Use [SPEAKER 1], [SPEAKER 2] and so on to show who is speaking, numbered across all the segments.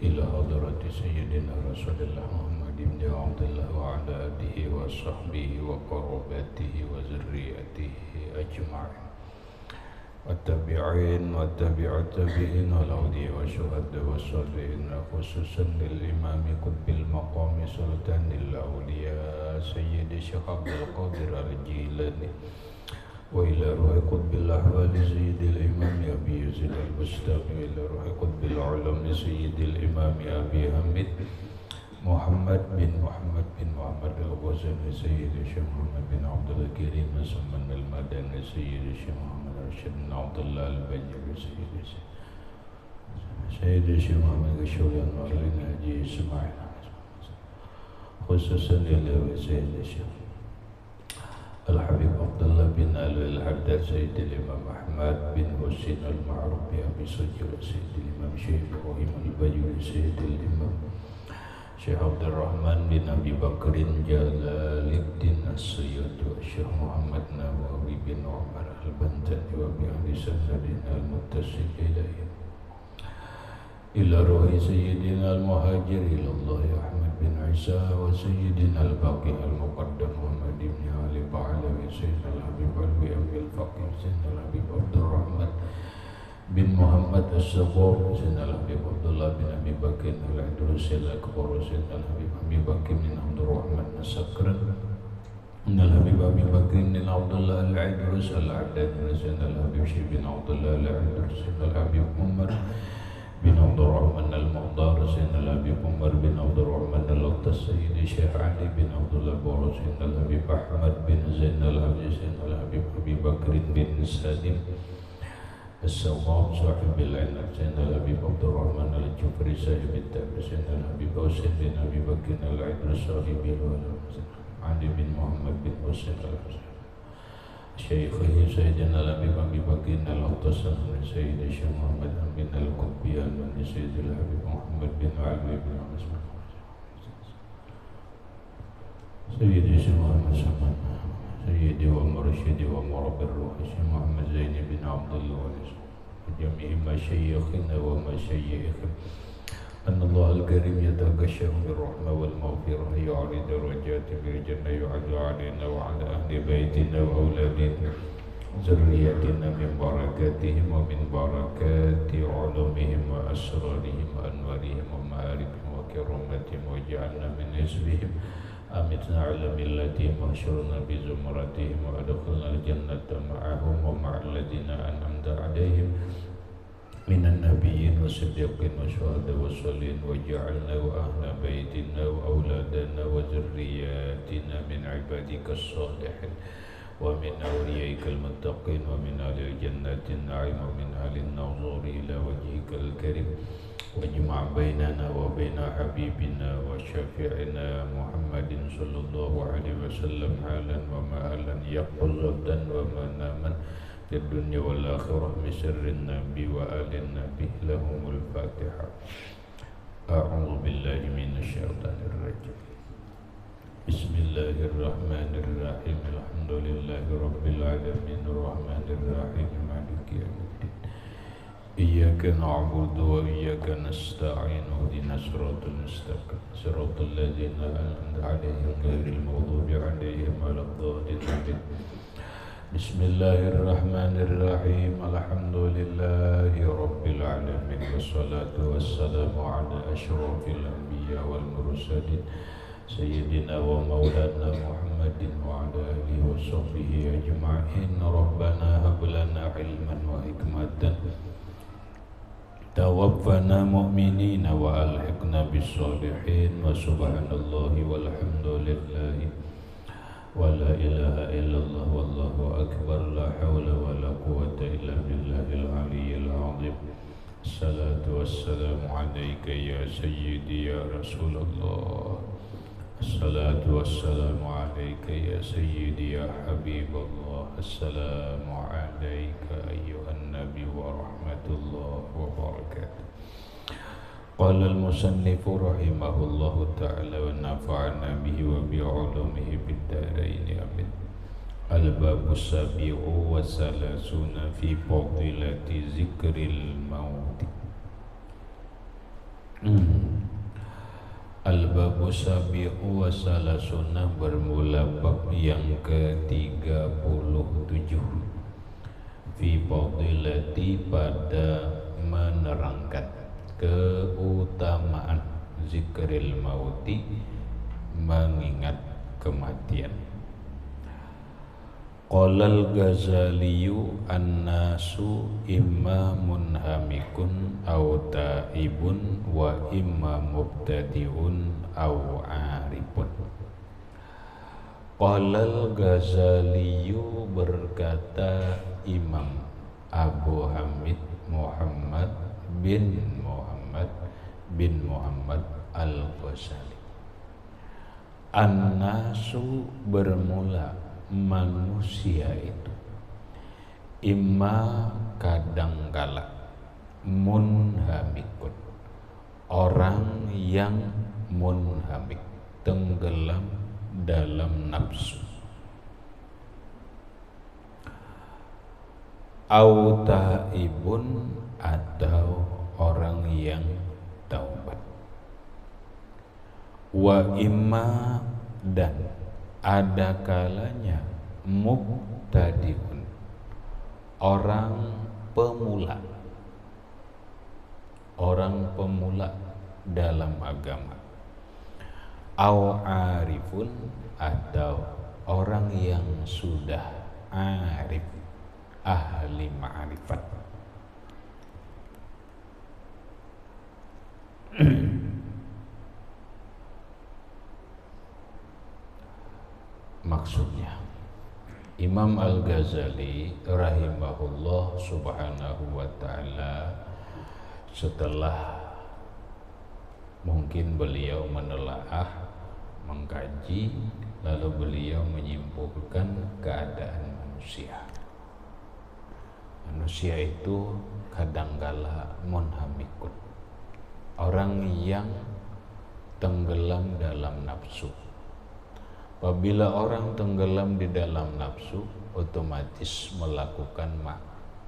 [SPEAKER 1] إلى حضرة سيدنا رسول الله محمد بن عبد الله وعلى آله وصحبه وقرابته وذريته أجمعين والتابعين والتابع التابعين والأولياء والشهداء والصالحين خصوصا للإمام قطب المقام سلطان الأولياء سيد الشيخ عبد القادر الجيلاني وإلى روح قطب الأحوال سيد الإمام أبي يزيد البستامي وإلى روح قطب العلم سيد الإمام أبي حميد محمد بن محمد الغزالي سيد الشيخ محمد بن عبد الكريم سمن المدني سيد الشيخ محمد رشيد بن عبد الله البنجري سيد الشيخ محمد الشولان وعلينا حجي إسماعيل خصوصا إلى سيد الشيخ الحبيب عبد الله بن علي الحداد سيد الإمام أحمد بن حسين المعروف بأبي سجل سيد الإمام شيخ إبراهيم البجوري سيد الإمام شيخ عبد الرحمن بن أبي بكر جلال الدين السيد والشيخ محمد نواوي بن عمر البنتاني وأبي علي سنة المتصل إلى روح سيدنا المهاجر إلى الله أحمد بن عيسى وسيدنا الباقي المقدم محمد بن علي بعلوي سيدنا الحبيب علوي أبي الفقيه سيدنا الحبيب عبد الرحمن بن محمد الصبور سيدنا الحبيب عبد الله بن أبي بكر العدروسي الأكبر سيدنا الحبيب أبي بكر بن عبد الرحمن السكرن إن الحبيب أبي بكر بن عبد الله العدروس العداد سيدنا الحبيب شيخ بن عبد الله العدروس سيدنا الحبيب عمر بن عبد الرحمن المقدار سيدنا الحبيب عمر بن عبد الرحمن الأقدس سيد الشيخ علي بن عبد الله البورو سيدنا الحبيب أحمد بن زين الحبيب سيدنا الحبيب أبي بكر بن سالم السواب صاحب العنب سيدنا الحبيب عبد الرحمن الجفري صاحب التابع سيدنا الحبيب حسين بن أبي بكر العدرس صاحب الولد علي بن محمد بن حسين شيخه سيدنا الحبيب أبي بكر الأقدس من سيد الشيخ محمد بن القطبيان من سيد الحبيب محمد بن علوي بن عثمان سيد الشيخ محمد سلمان سيدي ومرشدي ومربي الروح الشيخ محمد زين بن عبد الله وجميع مشايخنا ومشايخنا أن الله الكريم يتغشى بالرحمة والمغفرة يعرض درجات بالجنة يعد علينا وعلى أهل بيتنا وأولادنا ذريتنا من بركاتهم ومن بركات علومهم وأسرارهم وأنوارهم ومعارفهم وكرامتهم واجعلنا من حزبهم أمتنا على ملتهم واحشرنا بزمرتهم وأدخلنا الجنة معهم ومع الذين أنعمت عليهم من النبيين والصديقين والشهداء والصالحين واجعلنا وأهل بيتنا وأولادنا وذرياتنا من عبادك الصالحين ومن أوليائك المتقين ومن أهل الجنة النعيم ومن أهل النظور إلى وجهك الكريم واجمع بيننا وبين حبيبنا وشفيعنا محمد صلى الله عليه وسلم حالا ومآلا يقظة ومناما في الدنيا والآخرة بسر النبي وآل النبي لهم الفاتحة. أعوذ بالله من الشيطان الرجيم. بسم الله الرحمن الرحيم. الحمد لله رب العالمين الرحمن الرحيم مالك يوم الدين. إياك نعبد وإياك نستعين اهدنا الصراط المستقيم صراط الذين أنعمت عليهم غير المغضوب عليهم ولا الضالين. بسم الله الرحمن الرحيم. الحمد لله رب العالمين والصلاة والسلام على أشرف الأنبياء والمرسلين سيدنا ومولانا محمد وعلى آله وصحبه أجمعين. ربنا هب لنا علما وحكمة توفنا مؤمنين وألحقنا بالصالحين وسبحان الله والحمد لله ولا إله إلا الله والله أكبر لا حول ولا قوة إلا بالله العلي العظيم. الصلاة والسلام عليك يا سيدي يا رسول الله. الصلاة والسلام عليك يا سيدي يا حبيب الله. السلام عليك أيها النبي ورحمة الله وبركاته. قال المصنف رحمه الله تعالى ونفعنا به وبعلومه بالدارين آمين. الباب السابع والثلاثون في فضيلة ذكر الموت. Al-babu sabi'u wa salasuna, bermula bab yang ke-37 fi fadilati, pada menerangkan keutamaan zikril mauti, mengingat kematian. Qala al-Ghazaliyu an-nasu imma munhamikun aw taibun wa imma mubtadi'un aw arifun. Qala al-Ghazaliyu, berkata Imam Abu Hamid Muhammad bin Muhammad al-Ghazali, an-nasu, bermula manusia itu, imma, kadangkala, munhamikun, orang yang munhamik, tenggelam dalam nafsu, au taibun, atau orang yang taubat, wa imma, dan ada kalanya mubtadiun, orang pemula dalam agama, au arifun, atau orang yang sudah arif, ahli ma'rifat. Maksudnya, Imam Al-Ghazali rahimahullah subhanahu wa ta'ala, setelah mungkin beliau menelaah, mengkaji, lalu beliau menyimpulkan keadaan manusia. Manusia itu kadangkala munhamikun, orang yang tenggelam dalam nafsu. Apabila orang tenggelam di dalam nafsu, otomatis melakukan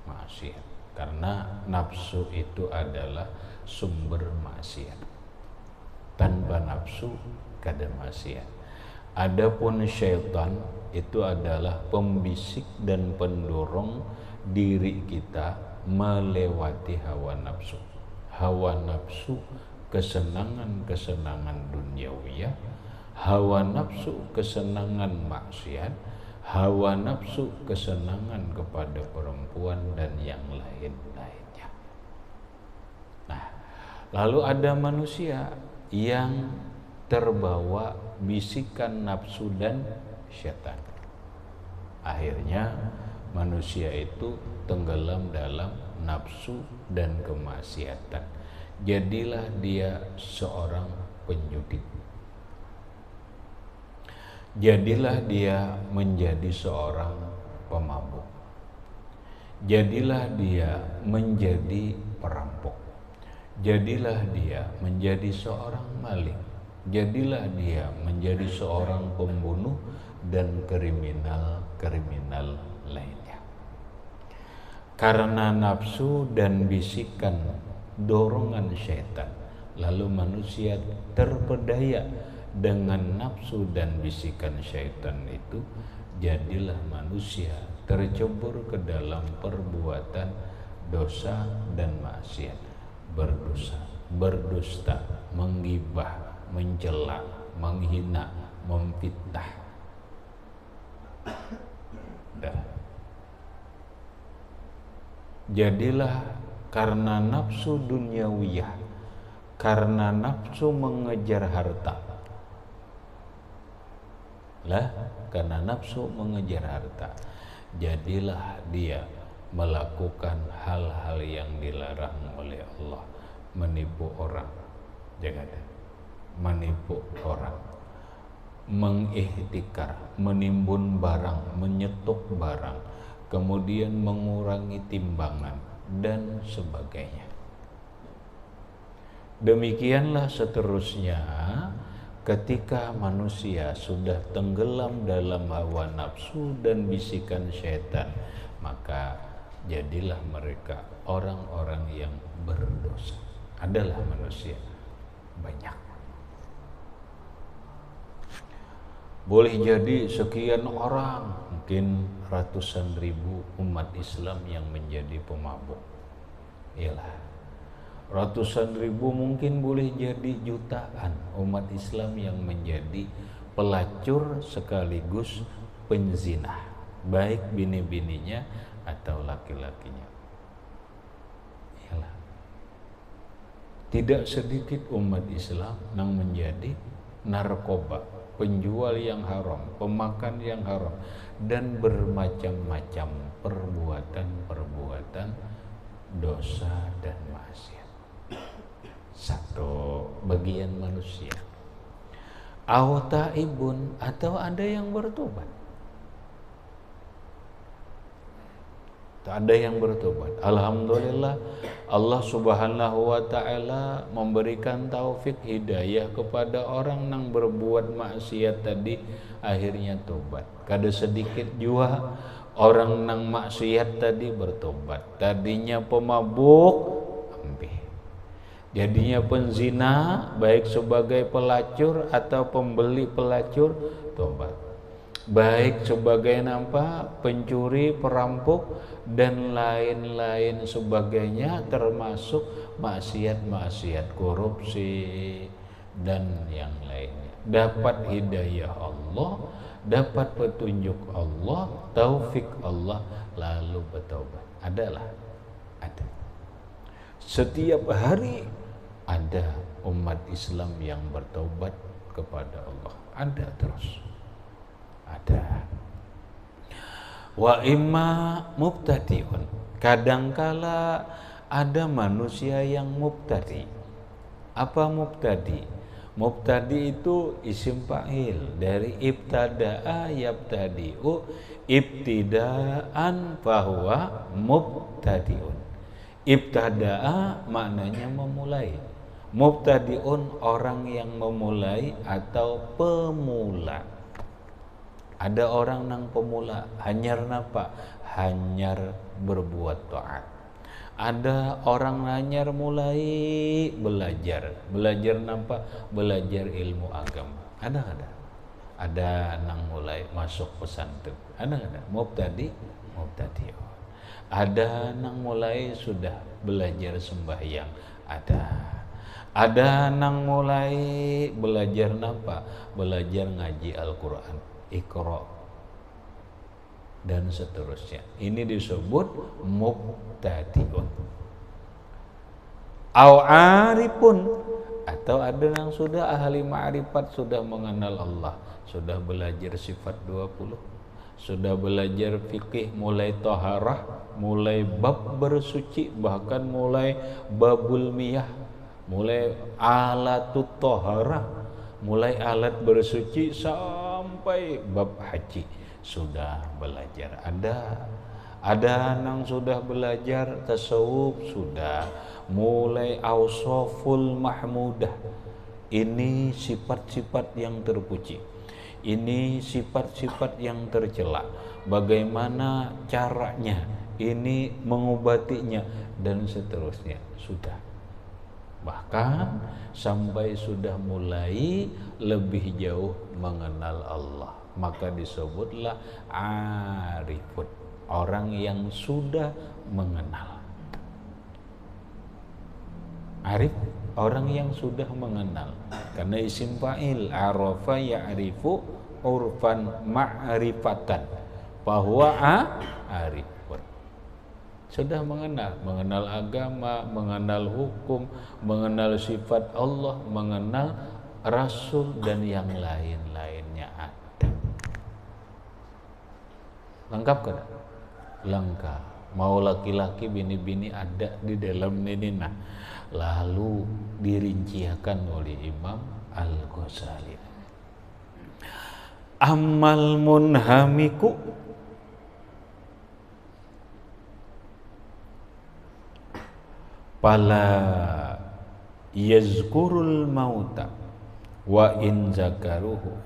[SPEAKER 1] maksiat, karena nafsu itu adalah sumber maksiat. Tanpa nafsu kada maksiat. Adapun syaitan itu adalah pembisik dan pendorong diri kita melewati hawa nafsu. Hawa nafsu, kesenangan-kesenangan duniawiyah, hawa nafsu kesenangan maksiat, hawa nafsu kesenangan kepada perempuan dan yang lain-lainnya. Nah, lalu ada manusia yang terbawa bisikan nafsu dan syaitan. Akhirnya manusia itu tenggelam dalam nafsu dan kemaksiatan. Jadilah dia seorang penjudi. Jadilah dia menjadi seorang pemabuk. Jadilah dia menjadi perampok. Jadilah dia menjadi seorang maling. Jadilah dia menjadi seorang pembunuh dan kriminal lainnya. Karena nafsu dan bisikan dorongan syaitan, lalu manusia terpedaya dengan nafsu dan bisikan syaitan itu, jadilah manusia tercebur ke dalam perbuatan dosa dan maksiat, berdusta, menggibah, mencela, menghina, memfitnah. Jadilah karena nafsu duniawiyah, karena nafsu mengejar harta. Karena nafsu mengejar harta, jadilah dia melakukan hal-hal yang dilarang oleh Allah, menipu orang, menipu orang, mengihtikar, menimbun barang, menyetok barang, kemudian mengurangi timbangan dan sebagainya. Demikianlah seterusnya. Ketika manusia sudah tenggelam dalam hawa nafsu dan bisikan syaitan, maka jadilah mereka orang-orang yang berdosa. Adalah manusia banyak. Boleh jadi sekian orang, mungkin ratusan ribu umat Islam yang menjadi pemabuk. Iyalah, ratusan ribu, mungkin boleh jadi jutaan umat Islam yang menjadi pelacur sekaligus penzina, baik bini-bininya atau laki-lakinya. Iyalah, tidak sedikit umat Islam yang menjadi narkoba, penjual yang haram, pemakan yang haram, dan bermacam-macam perbuatan-perbuatan dosa dan maksiat. Satu bagian manusia. Au taibun, atau ada yang bertobat. Ada yang bertobat. Alhamdulillah, Allah Subhanahu wa ta'ala memberikan taufik hidayah kepada orang yang berbuat maksiat tadi, akhirnya tobat. Kada sedikit juga orang yang maksiat tadi bertobat. Tadinya pemabuk, ambil. Jadinya penzina, baik sebagai pelacur atau pembeli pelacur, tobat. Baik sebagai pencuri, perampok, dan lain-lain sebagainya, termasuk maksiat-maksiat korupsi dan yang lainnya. Dapat hidayah Allah, dapat petunjuk Allah, taufik Allah, lalu bertobat. Ada. Setiap hari ada umat Islam yang bertobat kepada Allah. Ada terus. Ada. Wa imma mubtadi'un, kadangkala ada manusia yang mubtadi. Apa mubtadi? Mubtadi itu isim fa'il dari ibtada'a yabtadi'u, ibtida'an fahuwa mubtadi'un. Ibtada'a maknanya memulai, mubtadi'un orang yang memulai atau pemula. Ada orang nang pemula, hanyar napa? Hanyar berbuat taat. Ada orang hanyar mulai belajar napa? Belajar ilmu agama. Ada nang mulai masuk pesantren. Ada mubtadi. Ada nang mulai sudah belajar sembahyang. Ada nang mulai belajar napa? Belajar ngaji Al-Quran, Iqra, dan seterusnya. Ini disebut mubtadi'un. Au arifun, atau ada yang sudah ahli ma'rifat, sudah mengenal Allah, sudah belajar sifat 20, sudah belajar fikih, mulai taharah, mulai bab bersuci, bahkan mulai babul miyah, mulai alatut taharah, mulai alat bersuci sampai bab haji sudah belajar. Ada yang sudah belajar tasawuf, sudah mulai ausoful mahmudah. Ini sifat-sifat yang terpuji, ini sifat-sifat yang tercela, bagaimana caranya, ini mengobatinya, dan seterusnya. Sudah, bahkan sampai sudah mulai lebih jauh mengenal Allah, maka disebutlah arifun, orang yang sudah mengenal. Arif, orang yang sudah mengenal, karena isim fa'il arafa ya'rifu urfan ma'rifatan, bahwa arifun, sudah mengenal agama, mengenal hukum, mengenal sifat Allah, mengenal Rasul, dan yang lain-lainnya ada. Lengkap kan? Lengkap. Mau laki-laki, bini-bini ada di dalam ini. Nah, lalu dirinciakan oleh Imam Al-Ghazali. Amal munhamiku, pala yazkurul mauta wa in zakarahu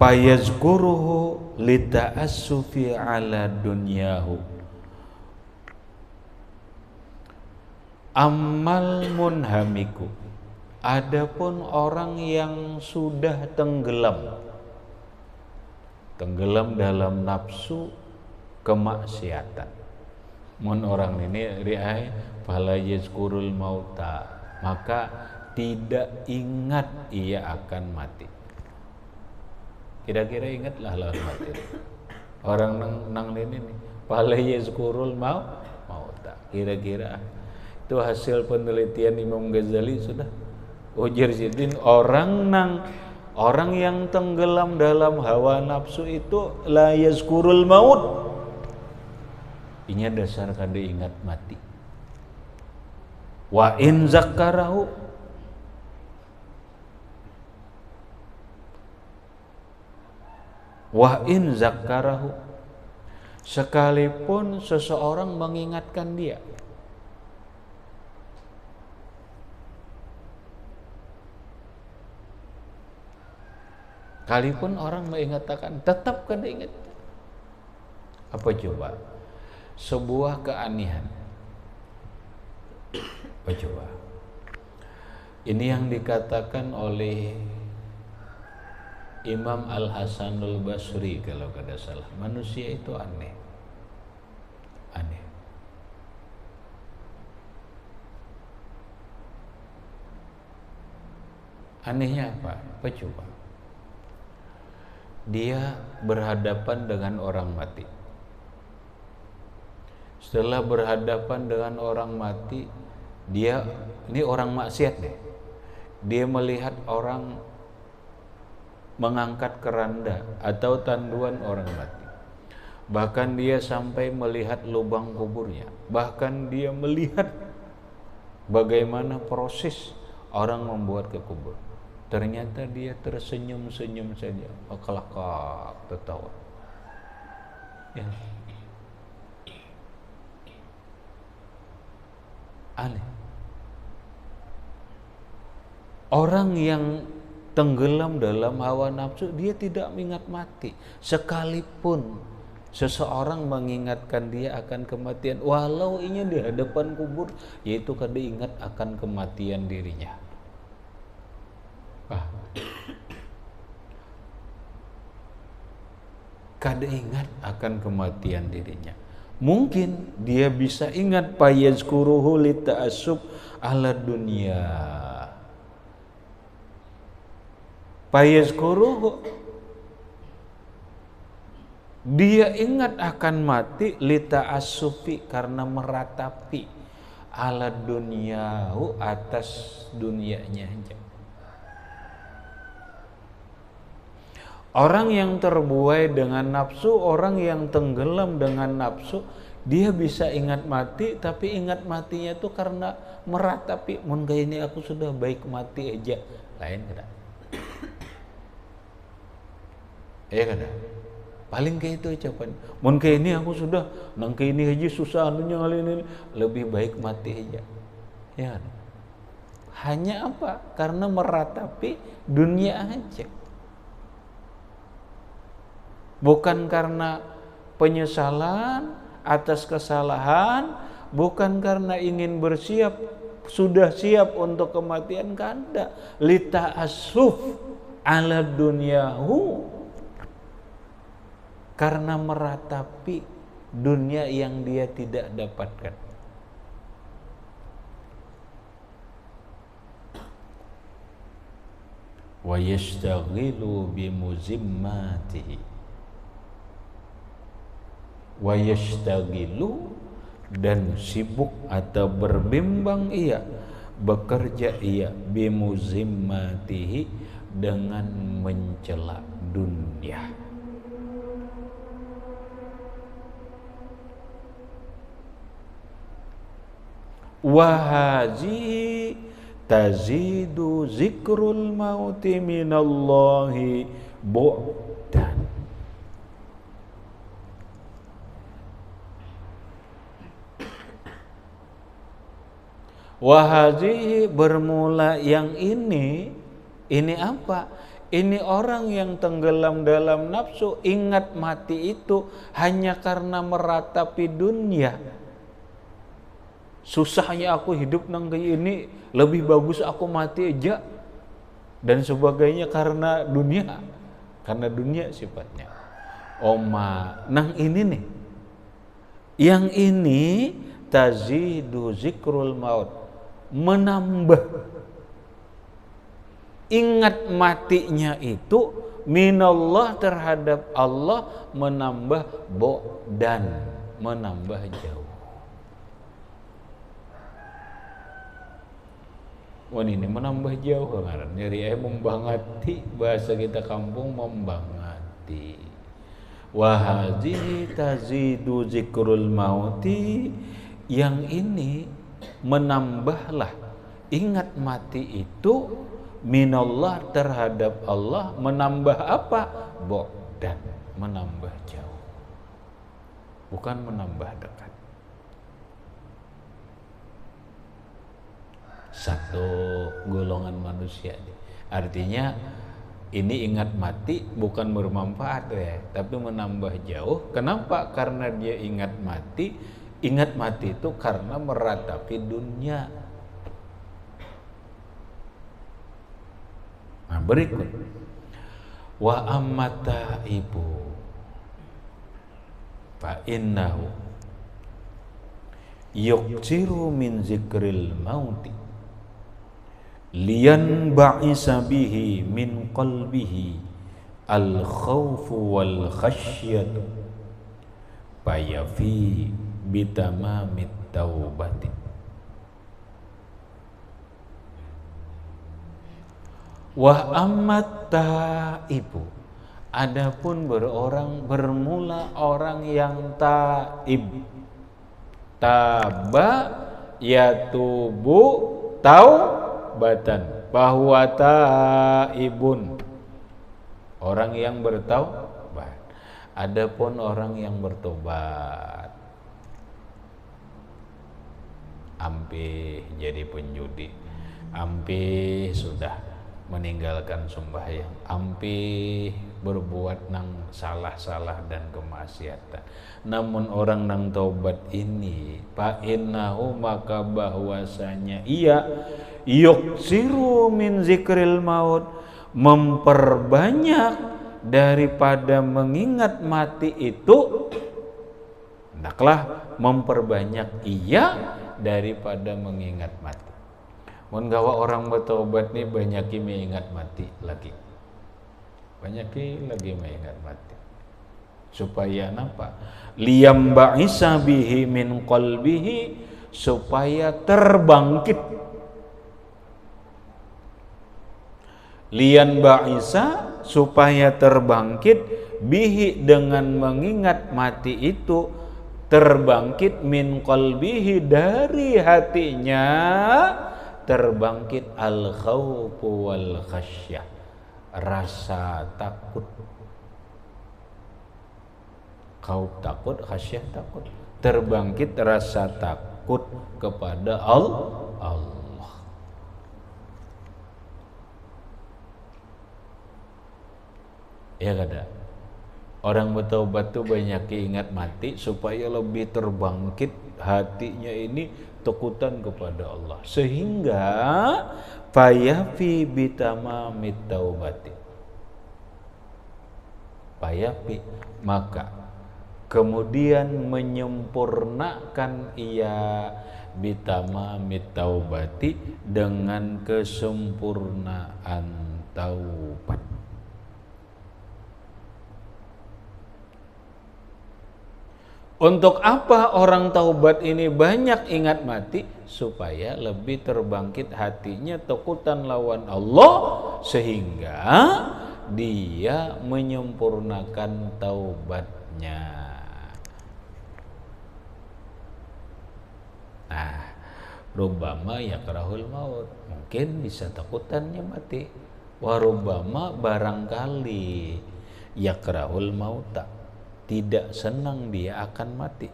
[SPEAKER 1] payazkuruhu lita'assufi ala dunyahu Ammal munhamiku, adapun orang yang sudah tenggelam dalam nafsu kemaksiatan. Mun orang ini riai fala yazkurul mauta, maka tidak ingat ia akan mati. Kira-kira ingatlah lawan mati. Orang nang ini nih fala yazkurul mauta. Kira-kira itu hasil penelitian Imam Ghazali sudah. Ujar sidin orang yang tenggelam dalam hawa nafsu itu la yazkurul maut. Inya dasar kada ingat mati. Wa in zakkarahu, sekalipun seseorang mengingatkan dia. Sekalipun orang mengatakan tetap kada ingat. Apa coba? Sebuah keanehan. Apa coba? Ini yang dikatakan oleh Imam Al-Hasanul Basri kalau kada salah. Manusia itu aneh. Anehnya apa? Apa coba? Dia berhadapan dengan orang mati. Setelah berhadapan dengan orang mati, dia ini orang maksiat deh. Dia melihat orang mengangkat keranda atau tanduan orang mati. Bahkan dia sampai melihat lubang kuburnya. Bahkan dia melihat bagaimana proses orang membuat ke kubur. Ternyata dia tersenyum-senyum saja, kelakar, tertawa. Ya. Aneh. Orang yang tenggelam dalam hawa nafsu, dia tidak mengingat mati. Sekalipun seseorang mengingatkan dia akan kematian, walau inya di hadapan kubur, yaitu kada ingat akan kematian dirinya. Kada ingat akan kematian dirinya. Mungkin dia bisa ingat payazkuruhu lita'assub ala dunia. Payazkuruhu, dia ingat akan mati lita'assufi, karena meratapi ala duniahu, atas dunianya aja. Orang yang terbuai dengan nafsu, orang yang tenggelam dengan nafsu, dia bisa ingat mati, tapi ingat matinya itu karena meratapi, mun kayak ini aku sudah baik mati aja. Lain kada? Ya kada? Paling kayak itu ucapan. Mun kayak ini aku sudah, nang kayak ini aja susah anunya kali ini, lebih baik mati aja. Ya kada? Hanya apa? Karena meratapi dunia aja. Bukan karena penyesalan atas kesalahan, bukan karena ingin bersiap, sudah siap untuk kematian, kada. Lita'assuf ala dunyahu, karena meratapi dunia yang dia tidak dapatkan. Wa yashtaghilu bimuzimmatihi, wa yashtaghilu, dan sibuk atau berbimbang ia, bekerja ia, bimuzimmatihi, dengan mencela dunia. Wa hazihi tazidu zikrul mauti minallahi bu'dan. Wahadhi, bermula yang ini apa? Ini orang yang tenggelam dalam nafsu, ingat mati itu hanya karena meratapi dunia. susahnya aku hidup nang kayak ini, lebih bagus aku mati aja dan sebagainya karena dunia sifatnya. Oma nang ini nih, yang ini tazidu zikrul maut, menambah ingat matinya itu minallah terhadap Allah, menambah dan menambah jauh. Wah ini menambah jauh kemarin. Nyari membangati, bahasa kita kampung membangati. Wahadhihi tazidu zikrul mauti, yang ini menambahlah ingat mati itu minallah terhadap Allah, menambah apa? Dan menambah jauh, bukan menambah dekat. Satu golongan manusia, artinya ini ingat mati bukan bermanfaat ya, tapi menambah jauh. Kenapa? Karena dia ingat mati itu karena meratapi dunia. Nah berikut, wa ammata ibu fa innahu yuksiru min zikril mauti liyan ba'isa bihi min qalbihi al khawfu wal khasyatu fayafi bitamamit taubati. Wa ammat taibu, adapun bermula orang yang taib, taba yatubu taubatan, bahwa taibun orang yang bertaubat. Adapun orang yang bertobat, ampih jadi penjudi, ampih sudah meninggalkan sembahyang, ampih berbuat nang salah-salah dan kemaksiatan. Namun orang nang taubat ini, fa innahu, maka bahwasanya ia yuksiru min zikril maut, memperbanyak daripada mengingat mati itu. Hendaklah memperbanyak ia daripada mengingat mati. Mun gawa orang bertobat nih banyak mengingat mati lagi. Banyak lagi mengingat mati. Supaya apa? Liyam ba'isa bihi min qalbihi, supaya terbangkit. Liyan ba'isa, supaya terbangkit, bihi dengan mengingat mati itu, terbangkit min qalbihi dari hatinya, terbangkit al khawfu wal khasyah, rasa takut. Khauf takut, khasyah takut. Terbangkit rasa takut kepada Allah. Ya kada? Orang bertaubat tuh banyak ingat mati supaya lebih terbangkit hatinya ini takutan kepada Allah, sehingga fayafi bitamamit taubati, fayafi, maka kemudian menyempurnakan ia bitamamit taubati, dengan kesempurnaan taubat. Untuk apa orang taubat ini banyak ingat mati? Supaya lebih terbangkit hatinya takutan lawan Allah, sehingga dia menyempurnakan taubatnya. Nah, rubbama yakrahul maut, mungkin bisa takutannya mati. Warubbama barangkali yakrahul mauta, tidak senang dia akan mati.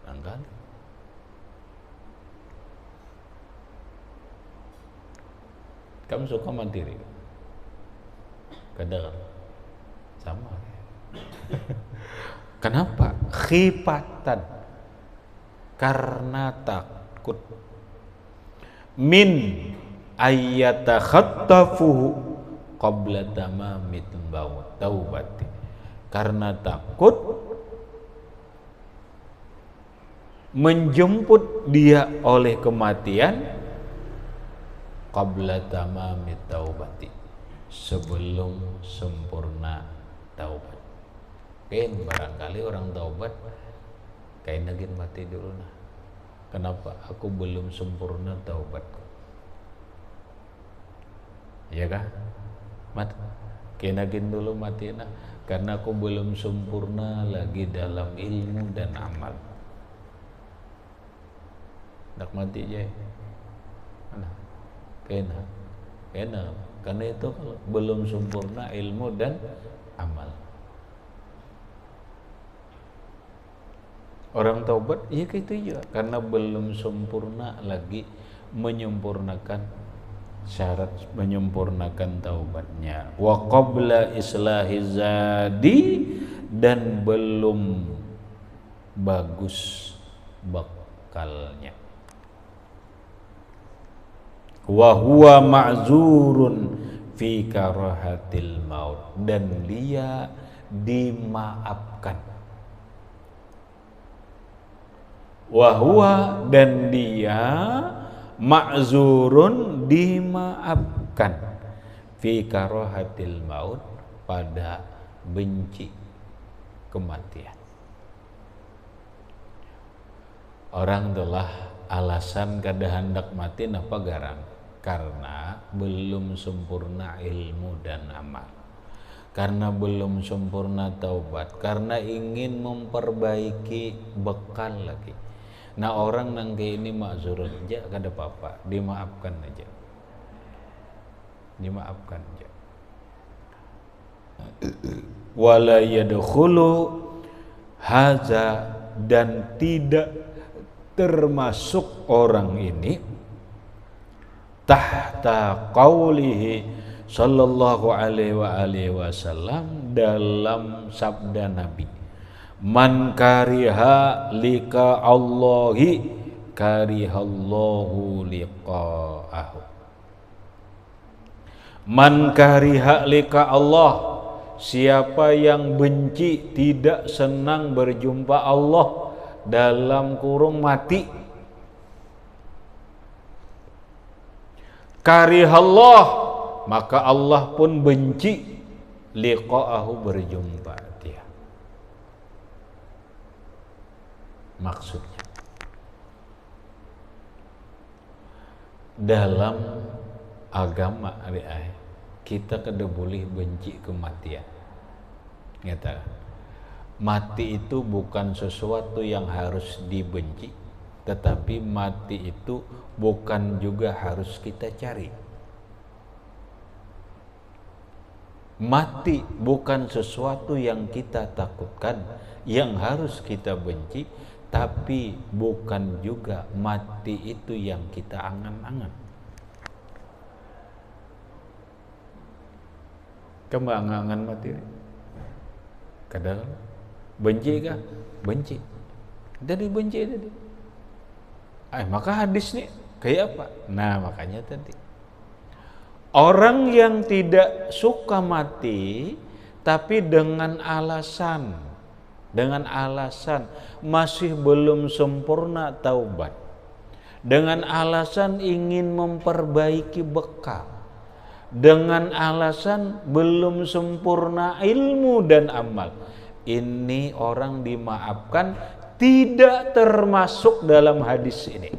[SPEAKER 1] Barangkali. Kamu suka mandiri? Kadang sama. Kenapa? Khifatan. karena takut min ayyatakhattafuhu qabla tamamit taubati, karena takut menjemput dia oleh kematian qabla tamamit taubati, sebelum sempurna taubat. Kan barangkali orang taubat kayak nagin mati dulu nah. Kenapa? Aku belum sempurna taubatku. Ya kan? Mati. Kayak dulu mati nah, karena aku belum sempurna lagi dalam ilmu dan amal. Nak mati je. Mana? Kena. Karena itu kalau belum sempurna ilmu dan amal. Orang taubat ya gitu juga, karena belum sempurna lagi menyempurnakan syarat, menyempurnakan taubatnya. Wa qabla islahiz zadi, dan belum bagus bekalnya. Wa huwa ma'zurun fi karahatil maut, dan dia dimaafkan. Wahwa, dan dia ma'zurun, dimaafkan, fi karahatil maut, pada benci kematian. Orang telah alasan kada hendak mati napa garang, karena belum sempurna ilmu dan amal, karena belum sempurna taubat, karena ingin memperbaiki bekal lagi. Nah orang nang kayak ini ma'zurun aja kada apa-apa, dimaafkan aja. Dimaafkan aja. Wala yadkhulu haza, dan tidak termasuk orang ini tahta qaulihi sallallahu alaihi wasallam, dalam sabda Nabi, man kariha lika Allahi karihallahu liqa'ahu. Man kariha lika Allah, siapa yang benci, tidak senang berjumpa Allah, dalam kurung mati. Karihallah, maka Allah pun benci, liqa'ahu, berjumpa dia. Maksudnya dalam agama kita kada boleh benci kematian. Nyata, mati itu bukan sesuatu yang harus dibenci, tetapi mati itu bukan juga harus kita cari. Mati bukan sesuatu yang kita takutkan, yang harus kita benci, tapi bukan juga mati itu yang kita angan-angan. Kamu angan-angan mati? Kadang benci kah? Benci. Jadi benci tadi. Maka hadis nih kayak apa? Nah makanya tadi orang yang tidak suka mati, tapi dengan alasan masih belum sempurna taubat, dengan alasan ingin memperbaiki bekal, dengan alasan belum sempurna ilmu dan amal, ini orang dimaafkan, tidak termasuk dalam hadis ini.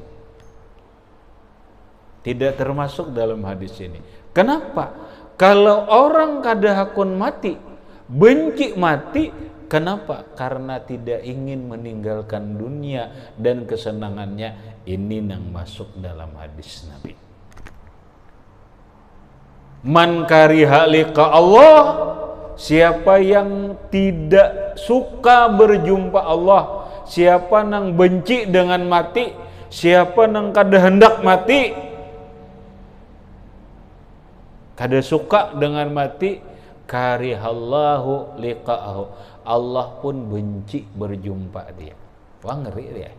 [SPEAKER 1] Tidak termasuk dalam hadis ini. Kenapa? Kalau orang kada hakun mati, benci mati, kenapa? Karena tidak ingin meninggalkan dunia dan kesenangannya. Ini yang masuk dalam hadis Nabi. Man kariha liqa Allah, siapa yang tidak suka berjumpa Allah, siapa yang benci dengan mati, siapa yang kada hendak mati, kada suka dengan mati, karihallahu liqa'ahu, Allah pun benci berjumpa dia. Wah ngeri dia.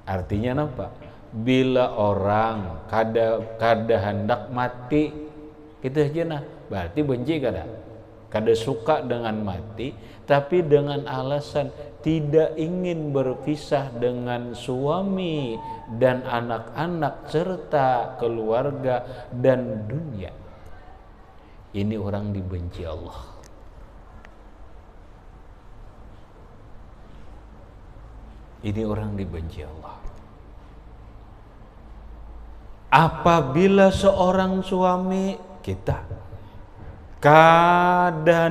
[SPEAKER 1] Artinya apa? Bila orang kada hendak mati, kita aja nah, berarti benci kada suka dengan mati, tapi dengan alasan tidak ingin berpisah dengan suami dan anak-anak serta keluarga dan dunia. Ini orang dibenci Allah. Ini orang dibenci Allah. Apabila seorang suami kita kada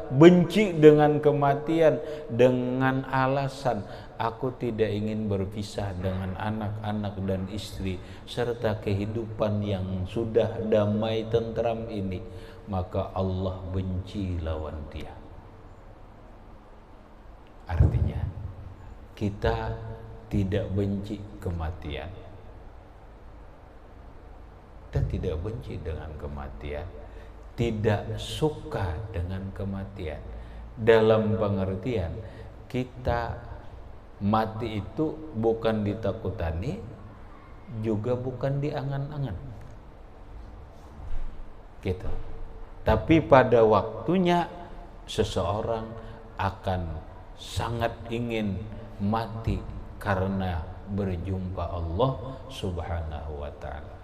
[SPEAKER 1] benci dengan kematian dengan alasan aku tidak ingin berpisah dengan anak-anak dan istri serta kehidupan yang sudah damai tentram ini, maka Allah benci lawan dia. Artinya kita tidak benci kematian. Kita tidak benci dengan kematian, tidak suka dengan kematian. Dalam pengertian kita mati itu bukan ditakutani, juga bukan diangan-angan. Gitu. Tapi pada waktunya seseorang akan sangat ingin mati karena berjumpa Allah Subhanahu wa ta'ala.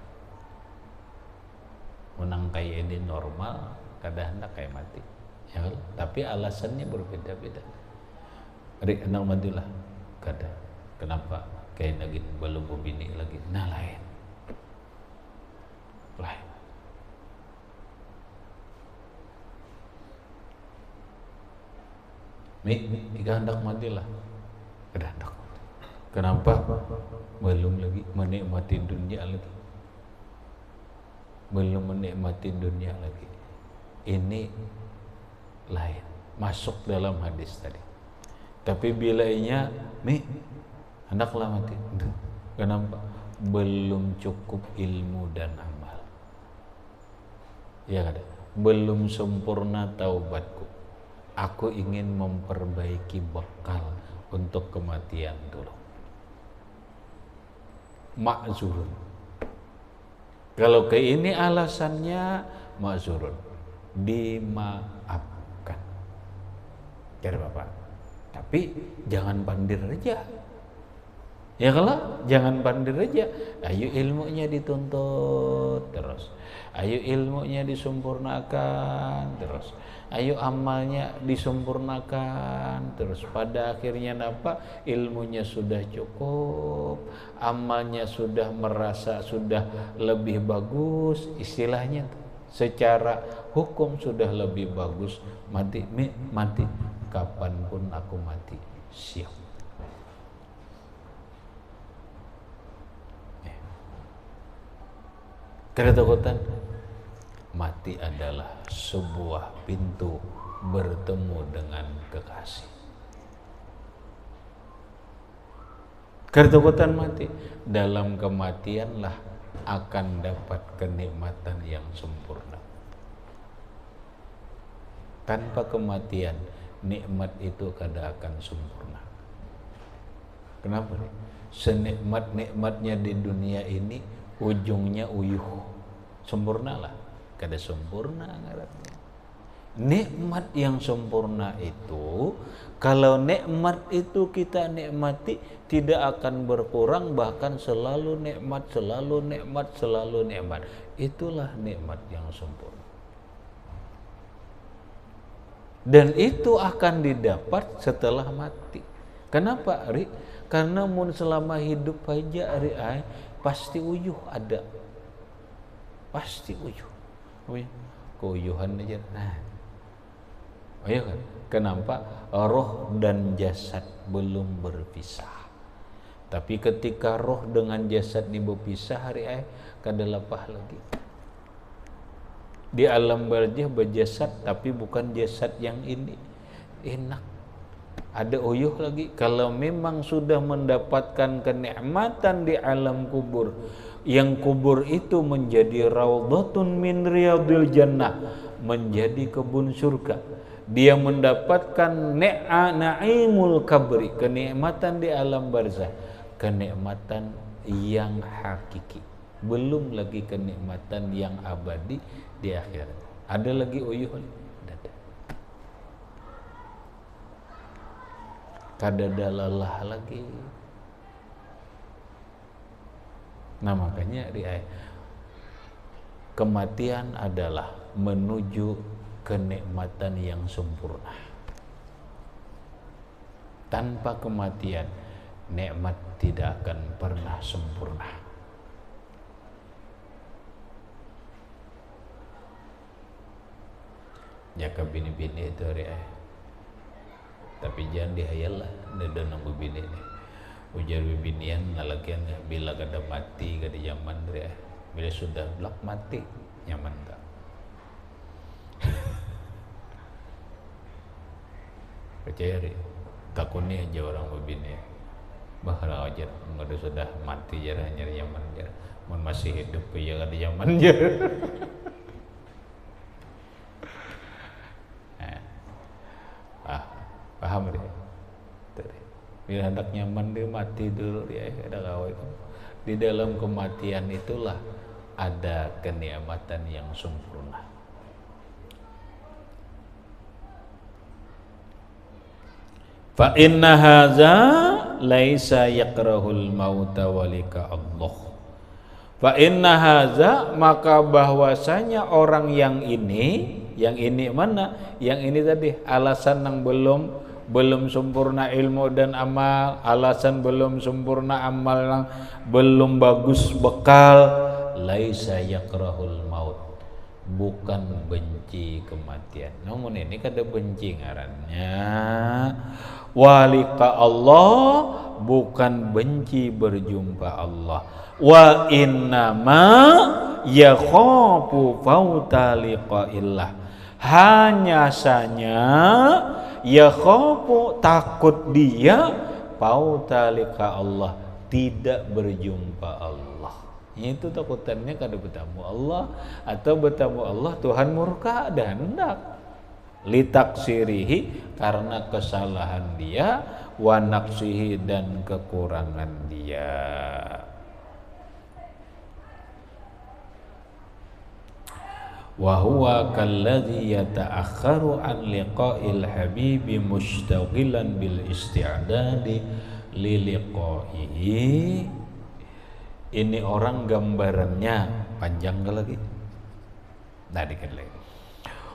[SPEAKER 1] Menang kayak ini normal, kadang hendak kayak mati, ya, tapi alasannya berbeda-beda. Rik hendak matilah, kadang kenapa kayak lagi belum bini lagi, nah lain. Jika hendak matilah, kadang hendak. Kenapa? Belum lagi menikmati dunia lagi. Belum menikmati dunia lagi. Ini lain, masuk dalam hadis tadi. Tapi bilanya hendaklah mati. Kenapa? Belum cukup ilmu dan amal. Ya kan? Belum sempurna taubatku. Aku ingin memperbaiki bekal untuk kematian dulu. Ma'zurun. Kalau ke ini alasannya ma'zurun, dimaafkan. Kira Bapak. Tapi jangan pandir aja. Ya kalau jangan pandir aja. Ayo ilmunya dituntut terus. Ayo ilmunya disempurnakan terus. Ayo amalnya disempurnakan terus. Pada akhirnya apa? Ilmunya sudah cukup, amalnya sudah merasa sudah lebih bagus, istilahnya secara hukum sudah lebih bagus. Mati kapanpun aku mati siap. Ketakutan mati adalah sebuah pintu bertemu dengan kekasih. Ketakutan mati, dalam kematianlah akan dapat kenikmatan yang sempurna. Tanpa kematian, nikmat itu kada akan sempurna. Kenapa? Senikmat-nikmatnya di dunia ini ujungnya uyuh. Sempurnalah. Kada sempurna ngarannya. Nikmat yang sempurna itu, kalau nikmat itu kita nikmati tidak akan berkurang, bahkan selalu nikmat, selalu nikmat, selalu nikmat. Itulah nikmat yang sempurna. Dan itu akan didapat setelah mati. Kenapa, Ari? Karena mun selama hidup aja, Ari, pasti uyuh ada. Pasti uyuh. Keuyuhan aja. Nah, iya kan? Kenapa? Roh dan jasad belum berpisah. Tapi ketika roh dengan jasad ini berpisah, hari kada lepah lagi. Di alam barzah berjasad, tapi bukan jasad yang ini. Enak. Ada uyuh lagi. Kalau memang sudah mendapatkan kenikmatan di alam kubur, yang kubur itu menjadi raudhatun min riyadil jannah, menjadi kebun surga. Dia mendapatkan na'imul kabri, kenikmatan di alam barzah. kenikmatan yang hakiki, belum lagi kenikmatan yang abadi di akhirat. Ada lagi uyuh? Ada. Kadada lelah lagi. Nah makanya kematian adalah menuju kenikmatan yang sempurna. Tanpa kematian, nikmat tidak akan pernah sempurna. Jaka bini-bini itu tapi jangan dihayal lah, ada nunggu bini nih. Ujar bibinian lalakian bila kada mati kada zaman bila sudah blak mati nyaman tak. Percaya takutnya aja orang bibini bahkan aja nggak sudah mati jarang nyari nyaman jarang, masih hidup ya kada nyaman jarang. Paham dia? Bila hendak nyaman dia mati dulu dia ada kawai. Di dalam kematian itulah ada kenikmatan yang sempurna. Fa inna hadza laisa yakrahul mauta walika Allah. Fa inna hadza, maka bahwasanya orang yang ini mana? Yang ini tadi alasan yang belum sempurna ilmu dan amal, alasan belum sempurna amal yang belum bagus bekal. Laisa yakrahul maut, bukan benci kematian. Namun ini kada benci ngarannya. Walika Allah, bukan benci berjumpa Allah. Wa innama yakhafu fauta liqa'illah, hanya saja yakhafu, takut dia, fauta liqa Allah, tidak berjumpa Allah. Itu takutannya kada bertemu Allah, atau bertemu Allah Tuhan murka dan hendak litaksirihi, karena kesalahan dia, wa naqsihi, dan kekurangan dia. Wa huwa kalladzi yata'akhkharu an liqa'il habibi mushtaghilan bil isti'dadi li liqa'ihi. Ini orang gambarannya panjang lagi. Nah dikit lagi.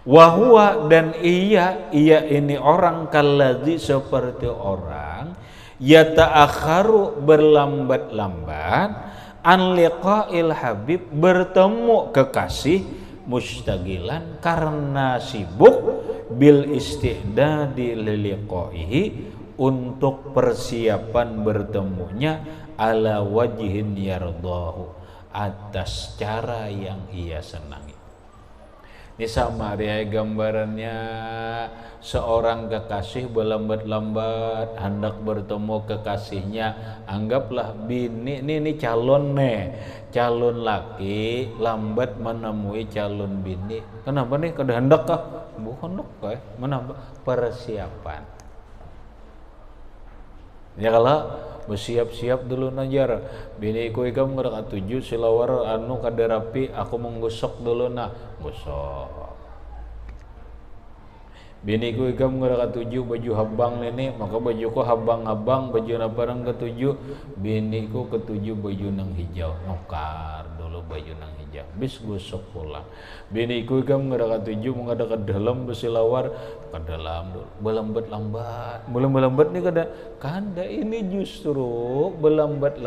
[SPEAKER 1] Wa huwa, dan ia ini orang kalladzi, seperti orang yata'akhkharu, berlambat-lambat, an liqa'il habib, bertemu kekasih, mustagilan, karena sibuk, bil istidadi liliqaihi, untuk persiapan bertemunya, ala wajhin yardahu, atas cara yang ia senangi. Ini sama dia gambarannya seorang kekasih berlambat-lambat hendak bertemu kekasihnya. Anggaplah bini ini calon laki lambat menemui calon bini. Kenapa nih? Kada hendak kah? Bukan hendak kah? Menambah persiapan. Ya kalau bersiap-siap dulu najar. Bini ku ikam ngerak tujuh silawar anu kada rapi, aku menggosok dulu nah. Gosok. Bini ku ikam ngerak tujuh baju habang ini, maka baju ku habang-habang, baju naparang ketujuh. Bini ku ketujuh baju nang hijau, nukar dulu baju nang hijau, bis gosok pulang. Bini ku ikam ngerak tujuh mengada ke dalam bersilawar ke dalam dulu, belambat nih kada ini justru belambat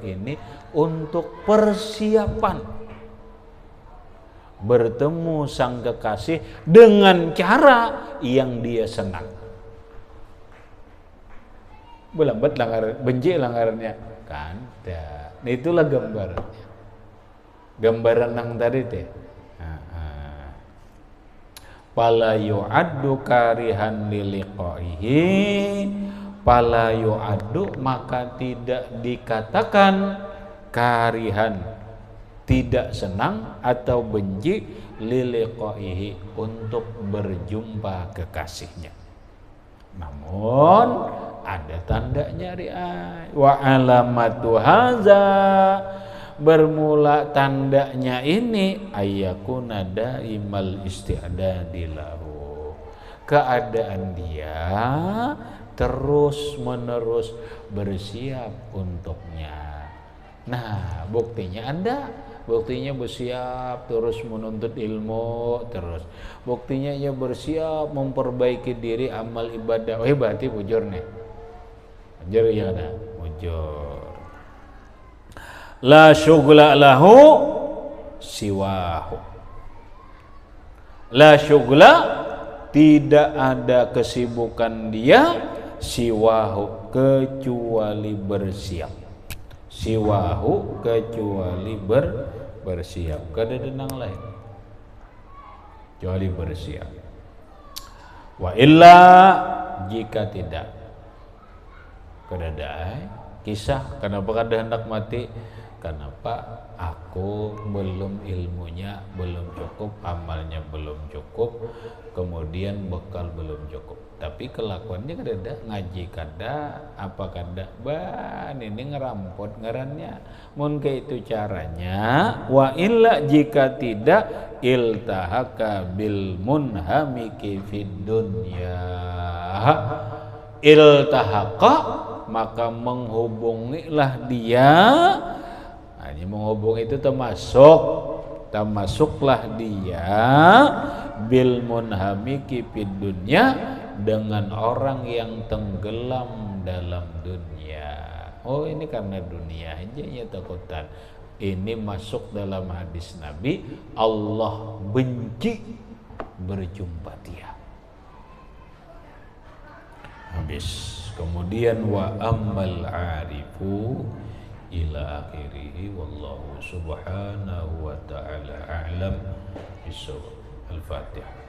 [SPEAKER 1] ini untuk persiapan bertemu sang kekasih dengan cara yang dia senang. Belambat langgar, benci langgarannya kan? Nah, itulah gambarannya. Gambaran yang tadi teh. Pala yu'addu karihan liliqaihi, pala yu'addu, maka tidak dikatakan karihan, tidak senang atau benci, liliqaihi, untuk berjumpa kekasihnya. Namun ada tandanya ri'ay. Wa alamatu haza, bermula tandanya ini ayyakuna daimal isti'dadi lahu, keadaan dia terus menerus bersiap untuknya. Nah, buktinya ada, buktinya bersiap terus menuntut ilmu terus, buktinya ia bersiap memperbaiki diri amal ibadah. Oh, berarti bujur nih, bujur ya ada bujur. La syughla lahu siwahu, la syughla, tidak ada kesibukan dia, siwahu, kecuali bersiap, siwahu, kecuali bersiap, kada denang lain kecuali bersiap. Wa illa, jika tidak, kada daai kisah kenapa kada hendak mati, kenapa aku belum ilmunya belum cukup, amalnya belum cukup, kemudian bekal belum cukup, tapi kelakuannya kada ada, ngaji kada, apa kada, ban ini ngerampot ngarannya. Mun ke itu caranya. Wa illa, jika tidak, iltahaka bil munhamiki fid dunya, iltahaka, maka menghubungilah dia. Nah, ini menghubungi itu termasuklah dia bil munhamiki fid dunya, dengan orang yang tenggelam dalam dunia. Oh, ini karena dunia aja ya takutan. Ini masuk dalam hadis Nabi, Allah benci berjumpa dia. Habis. Kemudian wa ammal arifu ila akhirih, wallahu subhanahu wa ta'ala a'lam. Al-Fatihah.